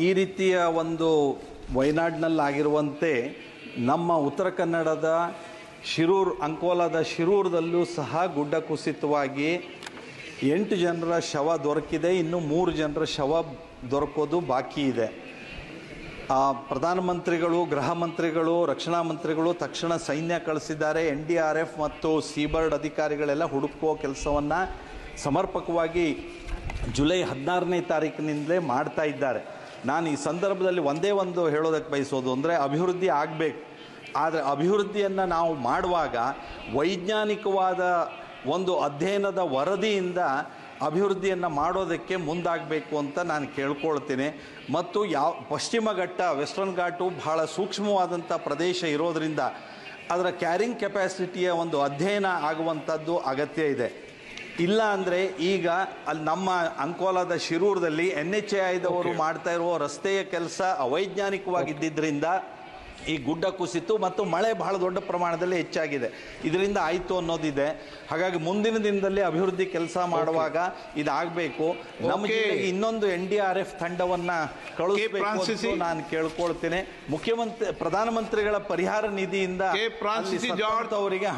ಈ ರೀತಿಯ ಒಂದು ವಯನಾಡಿನಲ್ಲಾಗಿರುವಂತೆ ನಮ್ಮ ಉತ್ತರ ಕನ್ನಡದ ಅಂಕೋಲಾದ ಶಿರೂರದಲ್ಲೂ ಸಹ ಗುಡ್ಡ ಕುಸಿತವಾಗಿ 8 ಜನರ ಶವ ದೊರಕಿದೆ. ಇನ್ನು 3 ಜನರ ಶವ ದೊರಕೋದು ಬಾಕಿ ಇದೆ. ಪ್ರಧಾನಮಂತ್ರಿಗಳು, ಗೃಹ ಮಂತ್ರಿಗಳು, ರಕ್ಷಣಾ ಮಂತ್ರಿಗಳು ತಕ್ಷಣ ಸೈನ್ಯ ಕಳಿಸಿದ್ದಾರೆ. NDRF ಮತ್ತು ಸೀಬರ್ಡ್ ಅಧಿಕಾರಿಗಳೆಲ್ಲ ಹುಡುಕುವ ಕೆಲಸವನ್ನು ಸಮರ್ಪಕವಾಗಿ ಜುಲೈ 16ನೇ ತಾರೀಕಿನಿಂದಲೇ ಮಾಡ್ತಾ ಇದ್ದಾರೆ. ನಾನು ಈ ಸಂದರ್ಭದಲ್ಲಿ ಒಂದೇ ಒಂದು ಹೇಳೋದಕ್ಕೆ ಬಯಸೋದು ಅಂದರೆ ಅಭಿವೃದ್ಧಿ ಆಗಬೇಕು. ಆದರೆ ಅಭಿವೃದ್ಧಿಯನ್ನು ನಾವು ಮಾಡುವಾಗ ವೈಜ್ಞಾನಿಕವಾದ ಒಂದು ಅಧ್ಯಯನದ ವರದಿಯಿಂದ ಅಭಿವೃದ್ಧಿಯನ್ನು ಮಾಡೋದಕ್ಕೆ ಮುಂದಾಗಬೇಕು ಅಂತ ನಾನು ಕೇಳ್ಕೊಳ್ತೀನಿ. ಮತ್ತು ಪಶ್ಚಿಮ ಘಟ್ಟ, ವೆಸ್ಟರ್ನ್ ಘಾಟು ಬಹಳ ಸೂಕ್ಷ್ಮವಾದಂಥ ಪ್ರದೇಶ ಇರೋದರಿಂದ ಅದರ ಕ್ಯಾರಿಂಗ್ ಕೆಪಾಸಿಟಿಯ ಒಂದು ಅಧ್ಯಯನ ಆಗುವಂಥದ್ದು ಅಗತ್ಯ ಇದೆ. ಇಲ್ಲ ಅಂದರೆ ಈಗ ಅಲ್ಲಿ ನಮ್ಮ ಅಂಕೋಲಾದ ಶಿರೂರದಲ್ಲಿ NHAIದವರು ಮಾಡ್ತಾ ಇರುವ ರಸ್ತೆಯ ಕೆಲಸ ಅವೈಜ್ಞಾನಿಕವಾಗಿದ್ದರಿಂದ ಈ ಗುಡ್ಡ ಕುಸಿತು ಮತ್ತು ಮಳೆ ಬಹಳ ದೊಡ್ಡ ಪ್ರಮಾಣದಲ್ಲಿ ಹೆಚ್ಚಾಗಿದೆ. ಇದರಿಂದ ಆಯಿತು ಅನ್ನೋದಿದೆ. ಹಾಗಾಗಿ ಮುಂದಿನ ದಿನದಲ್ಲಿ ಅಭಿವೃದ್ಧಿ ಕೆಲಸ ಮಾಡುವಾಗ ಇದಾಗಬೇಕು. ನಮ್ಮ ಜಿಲ್ಲೆಗೆ ಇನ್ನೊಂದು NDRF ತಂಡವನ್ನು ಕಳುಹಿಸಬೇಕು ನಾನು ಕೇಳ್ಕೊಳ್ತೇನೆ. ಪ್ರಧಾನಮಂತ್ರಿಗಳ ಪರಿಹಾರ ನಿಧಿಯಿಂದ ಅವರಿಗೆ